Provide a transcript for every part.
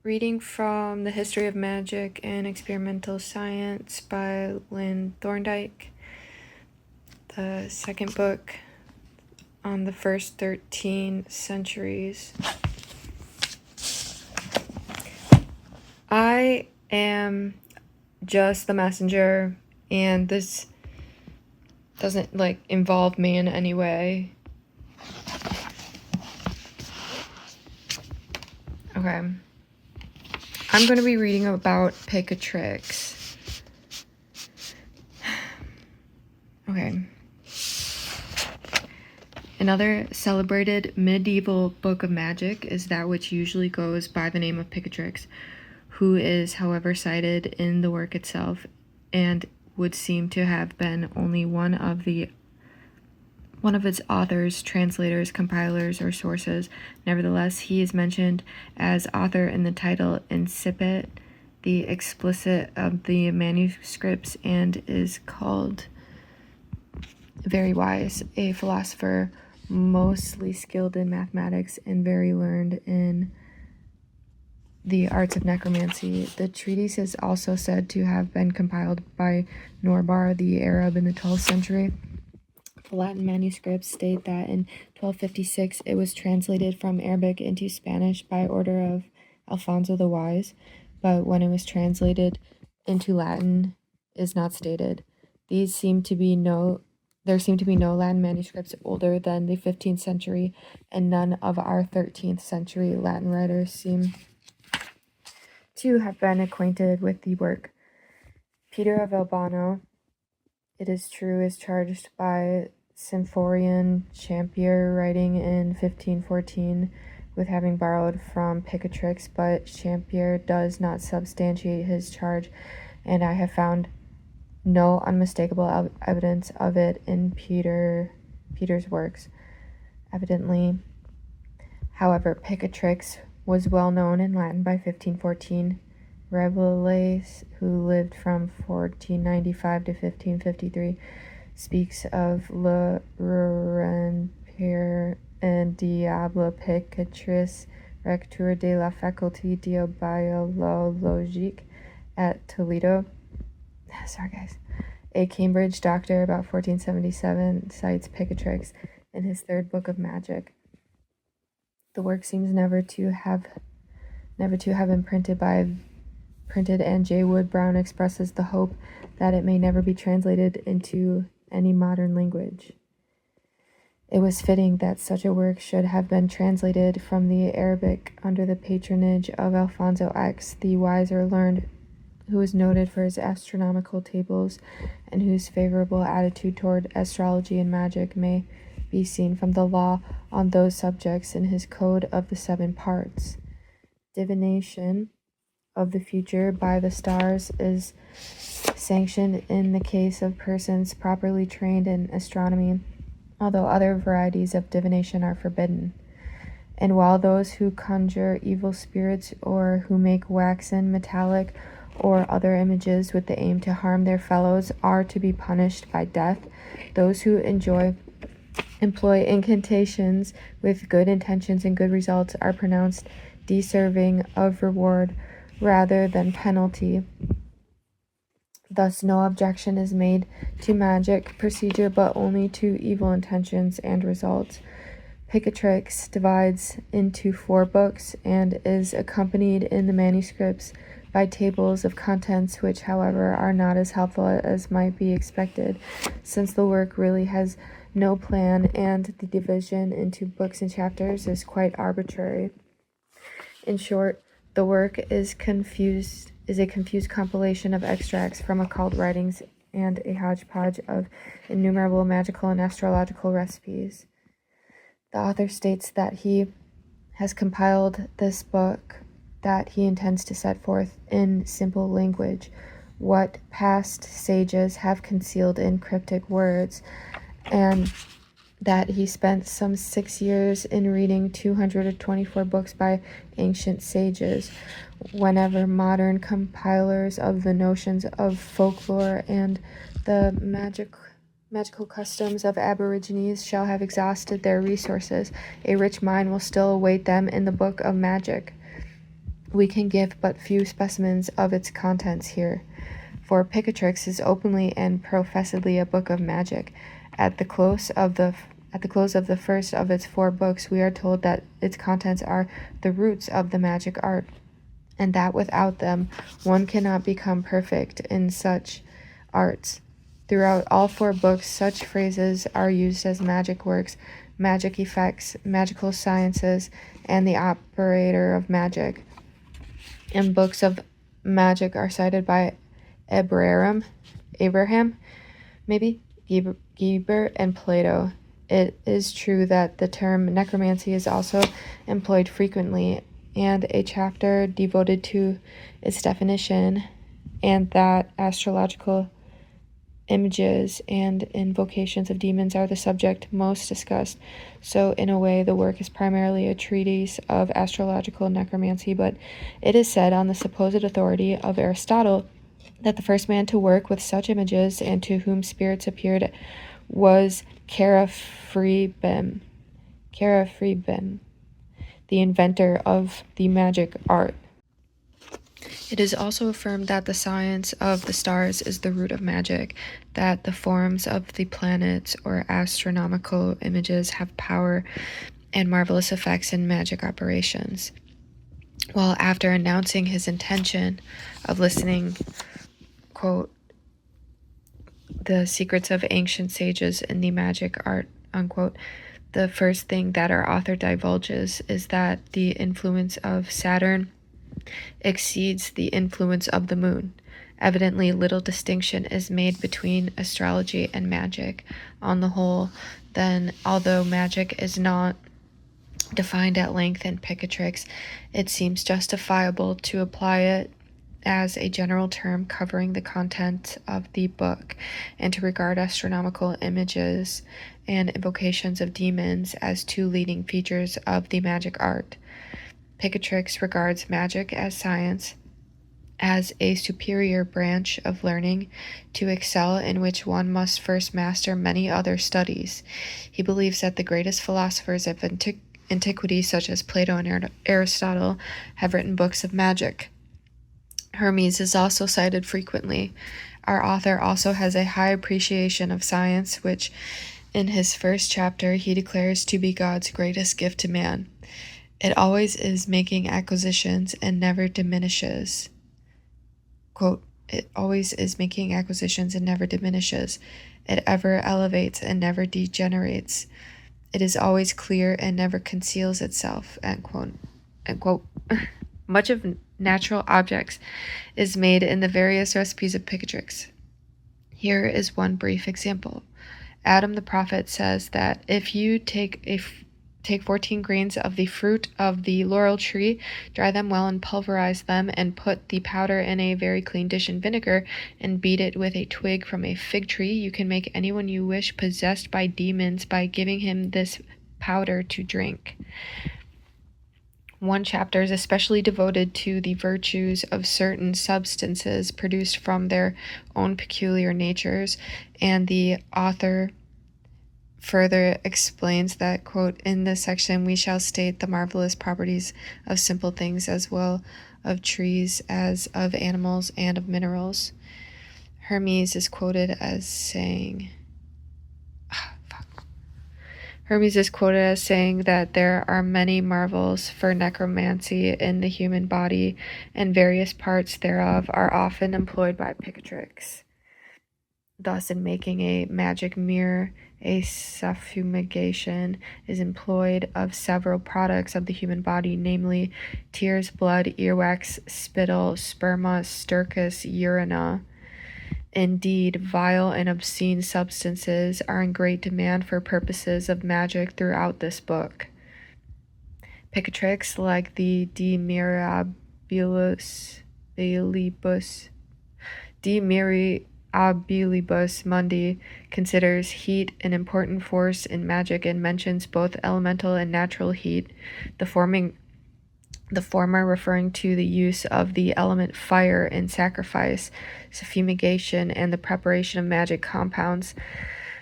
Reading from The History of Magic and Experimental Science by Lynn Thorndike, the second book on the first 13 centuries. I am just the messenger, and this doesn't involve me in any way. Okay. I'm going to be reading about Picatrix. Okay. Another celebrated medieval book of magic is that which usually goes by the name of Picatrix, who is, however, cited in the work itself and would seem to have been only one of its authors, translators, compilers, or sources. Nevertheless, he is mentioned as author in the title incipit, the explicit of the manuscripts, and is called very wise, a philosopher mostly skilled in mathematics and very learned in the arts of necromancy. The treatise is also said to have been compiled by Norbar the Arab in the 12th century. The Latin manuscripts state that in 1256 it was translated from Arabic into Spanish by order of Alfonso the Wise, but when it was translated into Latin is not stated. There seem to be no Latin manuscripts older than the 15th century, and none of our 13th century Latin writers seem to have been acquainted with the work. Peter of Albano, it is true, is charged by Symphorian Champier, writing in 1514, with having borrowed from Picatrix, but Champier does not substantiate his charge, and I have found no unmistakable evidence of it in Peter's works. Evidently, however, Picatrix was well known in Latin by 1514. Rabelais, who lived from 1495 to 1553, speaks of Le Renpère and Diable Picatrice, recteur de la faculté de biologique at Toledo. Sorry, guys. A Cambridge doctor about 1477 cites Picatrix in his third book of magic. The work seems never to have been printed, and J. Wood Brown expresses the hope that it may never be translated into any modern language. It was fitting that such a work should have been translated from the Arabic under the patronage of Alfonso X, the wise or learned, who was noted for his astronomical tables and whose favorable attitude toward astrology and magic may be seen from the law on those subjects in his Code of the Seven Parts. Divination of the future by the stars is sanctioned in the case of persons properly trained in astronomy, although other varieties of divination are forbidden. And while those who conjure evil spirits or who make waxen, metallic, or other images with the aim to harm their fellows are to be punished by death, those who employ incantations with good intentions and good results are pronounced deserving of reward rather than penalty. Thus, no objection is made to magic procedure, but only to evil intentions and results. Picatrix divides into 4 books and is accompanied in the manuscripts by tables of contents, which, however, are not as helpful as might be expected, since the work really has no plan and the division into books and chapters is quite arbitrary. In short, the work is a confused compilation of extracts from occult writings and a hodgepodge of innumerable magical and astrological recipes. The author states that he has compiled this book that he intends to set forth in simple language what past sages have concealed in cryptic words, and that he spent some 6 years in reading 224 books by ancient sages. Whenever modern compilers of the notions of folklore and the magical customs of aborigines shall have exhausted their resources, a rich mine will still await them in the book of magic. We can give but few specimens of its contents here, for Picatrix is openly and professedly a book of magic. At the close of the first of its 4 books, we are told that its contents are the roots of the magic art, and that without them one cannot become perfect in such arts. Throughout all 4 books, such phrases are used as magic works, magic effects, magical sciences, and the operator of magic. And books of magic are cited by Abraham, maybe, Geber, and Plato. It is true that the term necromancy is also employed frequently, and a chapter devoted to its definition, and that astrological images and invocations of demons are the subject most discussed. So in a way, the work is primarily a treatise of astrological necromancy, but it is said on the supposed authority of Aristotle that the first man to work with such images and to whom spirits appeared was Picatrix, the inventor of the magic art. It is also affirmed that the science of the stars is the root of magic, that the forms of the planets or astronomical images have power and marvelous effects in magic operations. While after announcing his intention of listening, quote, the secrets of ancient sages in the magic art, unquote, the first thing that our author divulges is that the influence of Saturn exceeds the influence of the moon. Evidently, little distinction is made between astrology and magic. On the whole, then, although magic is not defined at length in Picatrix, it seems justifiable to apply it as a general term covering the content of the book, and to regard astronomical images and invocations of demons as 2 leading features of the magic art. Picatrix regards magic as science, as a superior branch of learning to excel in which one must first master many other studies. He believes that the greatest philosophers of antiquity, such as Plato and Aristotle, have written books of magic. Hermes is also cited frequently. Our author also has a high appreciation of science, which in his first chapter he declares to be God's greatest gift to man. It always is making acquisitions and never diminishes. Quote, it always is making acquisitions and never diminishes. It ever elevates and never degenerates. It is always clear and never conceals itself. End quote. End quote. Much of natural objects is made in the various recipes of Picatrix. Here is one brief example. Adam the prophet says that if you take 14 grains of the fruit of the laurel tree, dry them well and pulverize them, and put the powder in a very clean dish in vinegar, and beat it with a twig from a fig tree, you can make anyone you wish possessed by demons by giving him this powder to drink. One chapter is especially devoted to the virtues of certain substances produced from their own peculiar natures, and the author further explains that, quote, in this section we shall state the marvelous properties of simple things as well of trees as of animals and of minerals. Hermes is quoted as saying that there are many marvels for necromancy in the human body, and various parts thereof are often employed by Picatrix. Thus, in making a magic mirror, a suffumigation is employed of several products of the human body, namely tears, blood, earwax, spittle, sperma, stercus, urina. Indeed, vile and obscene substances are in great demand for purposes of magic throughout this book. Picatrix, like the De Mirabilibus Mundi, considers heat an important force in magic and mentions both elemental and natural heat, the former referring to the use of the element fire in sacrifice, suffumigation, and the preparation of magic compounds,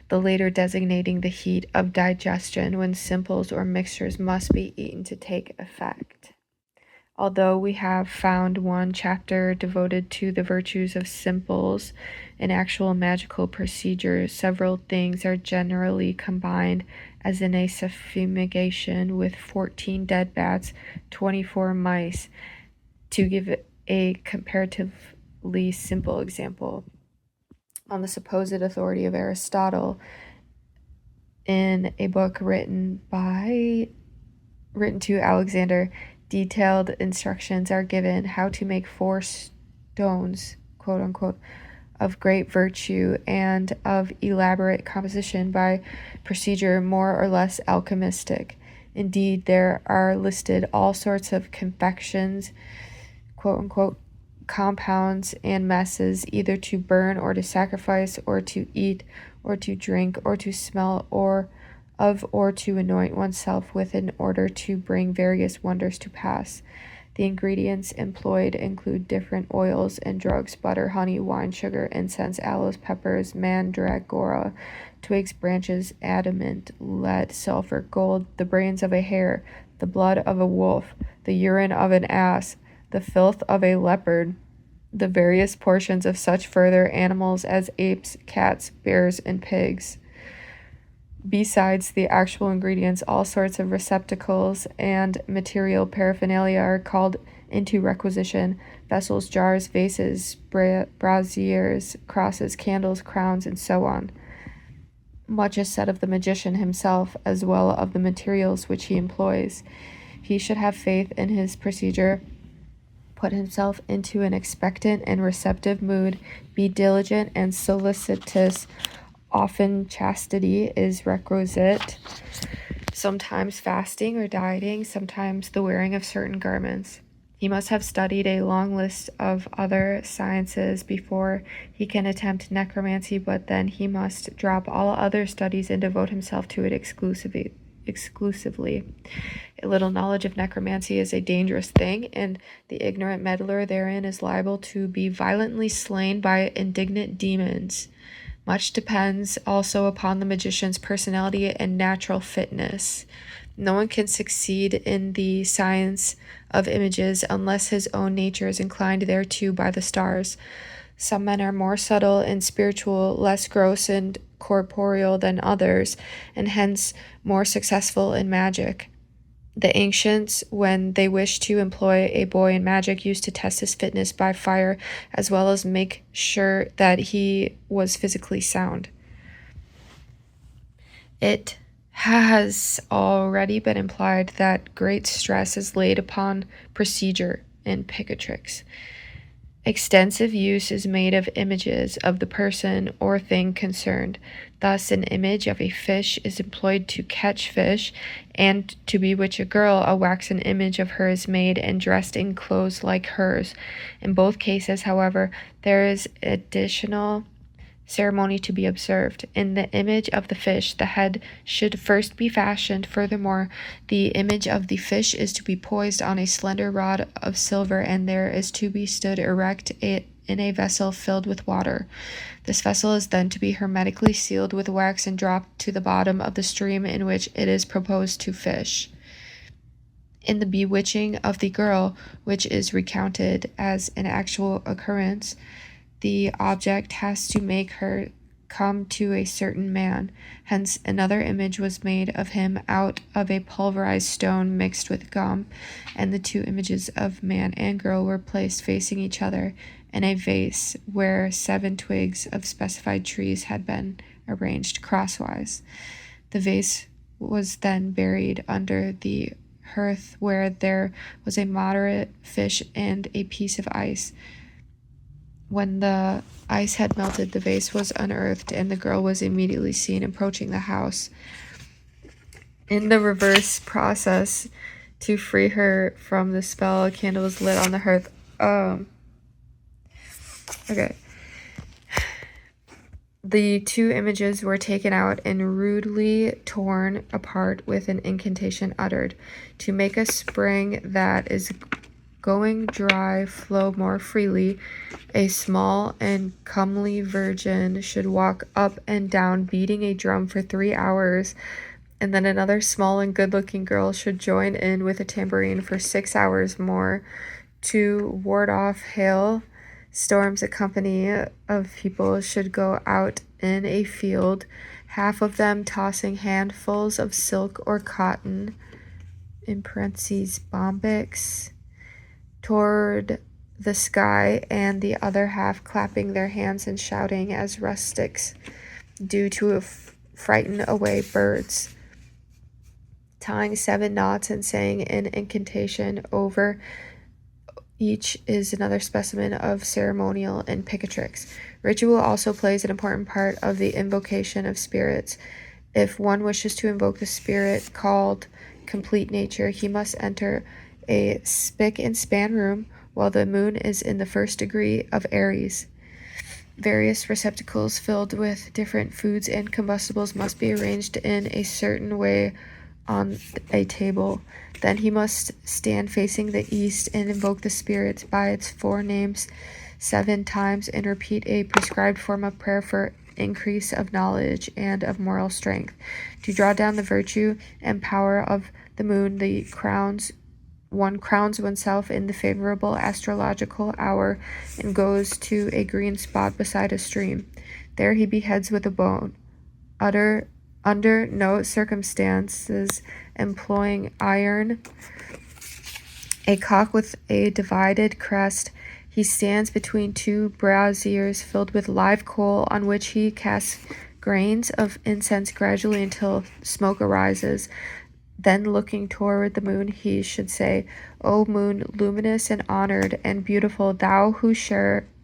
the later designating the heat of digestion when simples or mixtures must be eaten to take effect. Although we have found one chapter devoted to the virtues of simples, an actual magical procedure, several things are generally combined, as in a suffumigation with 14 dead bats, 24 mice, to give a comparatively simple example. On the supposed authority of Aristotle, in a book written to Alexander, detailed instructions are given how to make 4 stones, quote unquote, of great virtue and of elaborate composition by procedure more or less alchemistic. Indeed, there are listed all sorts of confections, quote unquote, compounds and messes, either to burn or to sacrifice or to eat or to drink or to smell or to anoint oneself with in order to bring various wonders to pass. The ingredients employed include different oils and drugs, butter, honey, wine, sugar, incense, aloes, peppers, mandragora, twigs, branches, adamant, lead, sulfur, gold, the brains of a hare, the blood of a wolf, the urine of an ass, the filth of a leopard, the various portions of such further animals as apes, cats, bears, and pigs. Besides the actual ingredients, all sorts of receptacles and material paraphernalia are called into requisition: vessels, jars, vases, braziers, crosses, candles, crowns, and so on. Much is said of the magician himself, as well of the materials which he employs. He should have faith in his procedure, put himself into an expectant and receptive mood, be diligent and solicitous. Often chastity is requisite, sometimes fasting or dieting, sometimes the wearing of certain garments. He must have studied a long list of other sciences before he can attempt necromancy, but then he must drop all other studies and devote himself to it exclusively. A little knowledge of necromancy is a dangerous thing, and the ignorant meddler therein is liable to be violently slain by indignant demons. Much depends also upon the magician's personality and natural fitness. No one can succeed in the science of images unless his own nature is inclined thereto by the stars. Some men are more subtle and spiritual, less gross and corporeal than others, and hence more successful in magic. The ancients, when they wished to employ a boy in magic, used to test his fitness by fire, as well as make sure that he was physically sound. It has already been implied that great stress is laid upon procedure in Picatrix. Extensive use is made of images of the person or thing concerned. Thus, an image of a fish is employed to catch fish, and to bewitch a girl, a waxen image of her is made and dressed in clothes like hers. In both cases, however, there is additional ceremony to be observed. In the image of the fish, the head should first be fashioned. Furthermore, the image of the fish is to be poised on a slender rod of silver, and there is to be stood erect in a vessel filled with water. This vessel is then to be hermetically sealed with wax and dropped to the bottom of the stream in which it is proposed to fish. In the bewitching of the girl, which is recounted as an actual occurrence, the object has to make her come to a certain man. Hence, another image was made of him out of a pulverized stone mixed with gum, and the 2 images of man and girl were placed facing each other in a vase where 7 twigs of specified trees had been arranged crosswise. The vase was then buried under the hearth, where there was a moderate fish and a piece of ice. When the ice had melted, the vase was unearthed, and the girl was immediately seen approaching the house. In the reverse process, to free her from the spell, a candle was lit on the hearth. Okay. The 2 images were taken out and rudely torn apart with an incantation uttered, to make a spring that is going dry flow more freely. A small and comely virgin should walk up and down, beating a drum for 3 hours, And then another small and good-looking girl should join in with a tambourine for 6 hours more to ward off hail storms. A company of people should go out in a field, half of them tossing handfuls of silk or cotton, in parentheses bombyx, toward the sky, and the other half clapping their hands and shouting as rustics do to frighten away birds, tying 7 knots and saying an incantation over each is another specimen of ceremonial in Picatrix. Ritual also plays an important part of the invocation of spirits. If one wishes to invoke the spirit called complete nature, he must enter a spick and span room while the moon is in the first degree of Aries. Various receptacles filled with different foods and combustibles must be arranged in a certain way on a table. Then he must stand facing the east and invoke the spirit by its 4 names 7 times and repeat a prescribed form of prayer for increase of knowledge and of moral strength. To draw down the virtue and power of the moon, one crowns oneself in the favorable astrological hour and goes to a green spot beside a stream. There he beheads with a bone. Under no circumstances employing iron, a cock with a divided crest, he stands between 2 braziers filled with live coal, on which he casts grains of incense gradually until smoke arises. Then, looking toward the moon, he should say, "O moon, luminous and honored and beautiful, thou who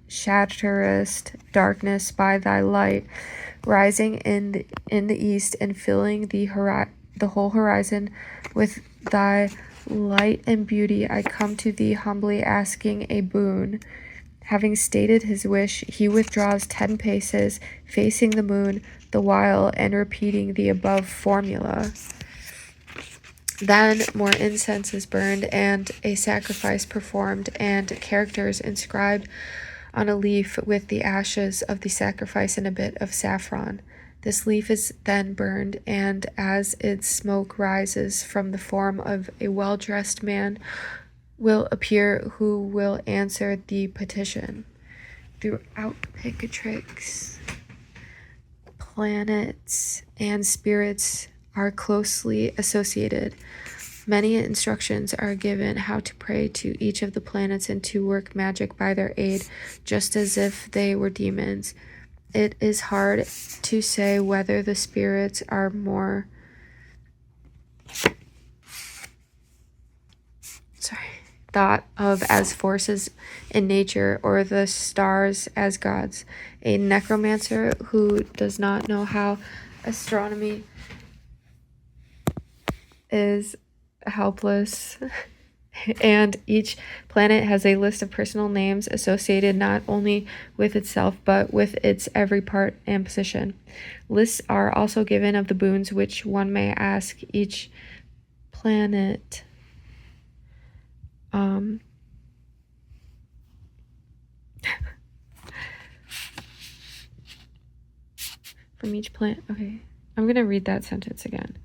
shatterest darkness by thy light, rising in the east and filling the whole horizon with thy light and beauty, I come to thee humbly asking a boon." Having stated his wish, he withdraws 10 paces, facing the moon the while and repeating the above formula. Then more incense is burned and a sacrifice performed, and characters inscribed on a leaf with the ashes of the sacrifice and a bit of saffron. This leaf is then burned, and as its smoke rises from the form of a well-dressed man will appear who will answer the petition. Throughout Picatrix, planets and spirits are closely associated. Many instructions are given how to pray to each of the planets and to work magic by their aid, just as if they were demons. It is hard to say whether the spirits are more thought of as forces in nature or the stars as gods. A necromancer who does not know how astronomy is helpless, and each planet has a list of personal names associated not only with itself but with its every part and position. Lists are also given of the boons which one may ask each planet. From each planet. Okay, I'm gonna read that sentence again.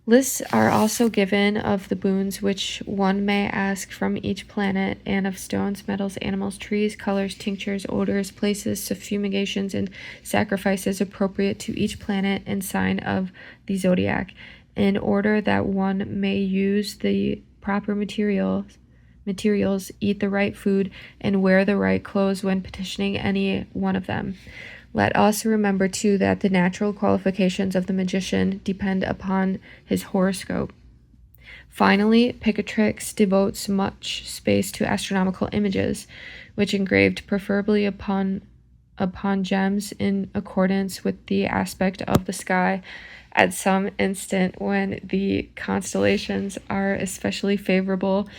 Lists are also given of the boons which one may ask from each planet, and of stones, metals, animals, trees, colors, tinctures, odors, places, fumigations, and sacrifices appropriate to each planet and sign of the zodiac, in order that one may use the proper materials, eat the right food, and wear the right clothes when petitioning any one of them. Let us remember, too, that the natural qualifications of the magician depend upon his horoscope. Finally, Picatrix devotes much space to astronomical images, which engraved preferably upon gems in accordance with the aspect of the sky at some instant when the constellations are especially favorable,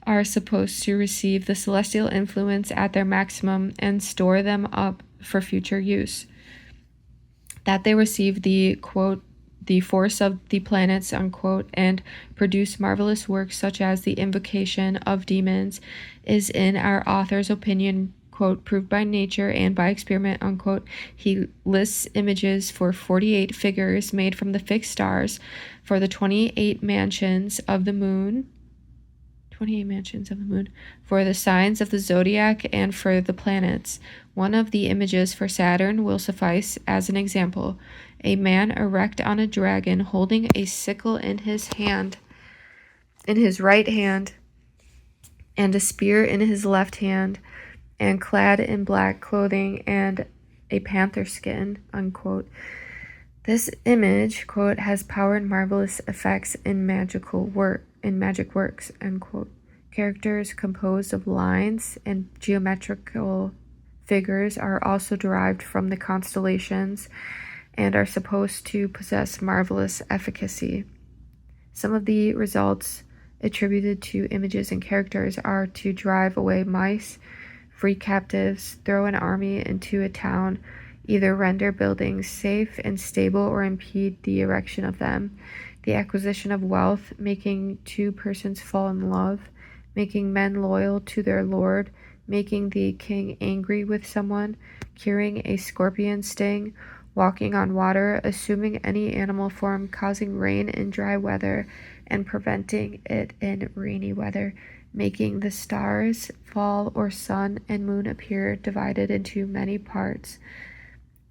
are supposed to receive the celestial influence at their maximum and store them up for future use. That they receive the, quote, the force of the planets, unquote, and produce marvelous works such as the invocation of demons is, in our author's opinion, quote, proved by nature and by experiment, unquote. He lists images for 48 figures made from the fixed stars, for the 28 mansions of the moon, for the signs of the zodiac, and for the planets. One of the images for Saturn will suffice as an example. A man erect on a dragon, holding a sickle in his right hand, and a spear in his left hand, and clad in black clothing and a panther skin, unquote. This image, quote, has power and marvelous effects in magic works, unquote. Characters composed of lines and geometrical figures are also derived from the constellations and are supposed to possess marvelous efficacy. Some of the results attributed to images and characters are to drive away mice, free captives, throw an army into a town, either render buildings safe and stable or impede the erection of them, the acquisition of wealth, making two persons fall in love, making men loyal to their lord, making the king angry with someone, curing a scorpion sting, walking on water, assuming any animal form, causing rain in dry weather, and preventing it in rainy weather, making the stars fall or sun and moon appear divided into many parts.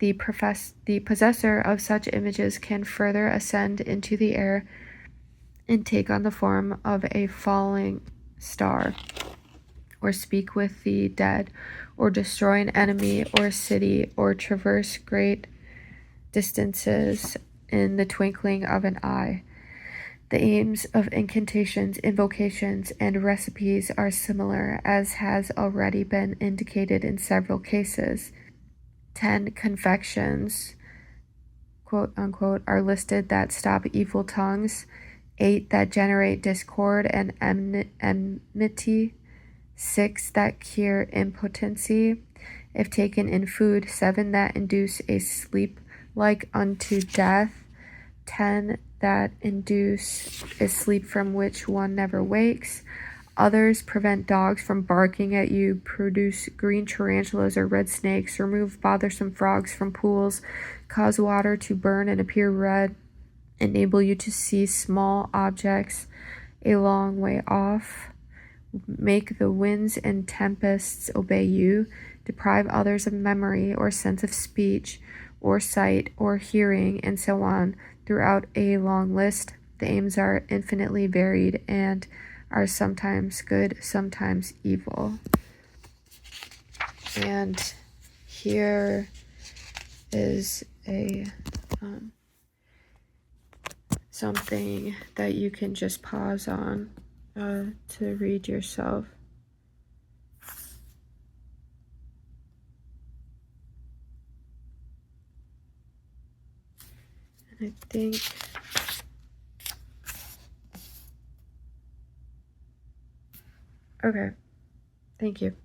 The possessor of such images can further ascend into the air and take on the form of a falling star, or speak with the dead, or destroy an enemy or city, or traverse great distances in the twinkling of an eye. The aims of incantations, invocations, and recipes are similar, as has already been indicated in several cases. 10 confections, quote unquote, are listed that stop evil tongues, 8 that generate discord and enmity, 6 that cure impotency, if taken in food, 7 that induce a sleep like unto death, 10 that induce a sleep from which one never wakes. Others prevent dogs from barking at you, produce green tarantulas or red snakes, remove bothersome frogs from pools, cause water to burn and appear red, enable you to see small objects a long way off, make the winds and tempests obey you, deprive others of memory or sense of speech or sight or hearing, and so on, throughout a long list. The aims are infinitely varied and are sometimes good, sometimes evil. And here is a something that you can just pause on to read yourself. And I think okay, thank you.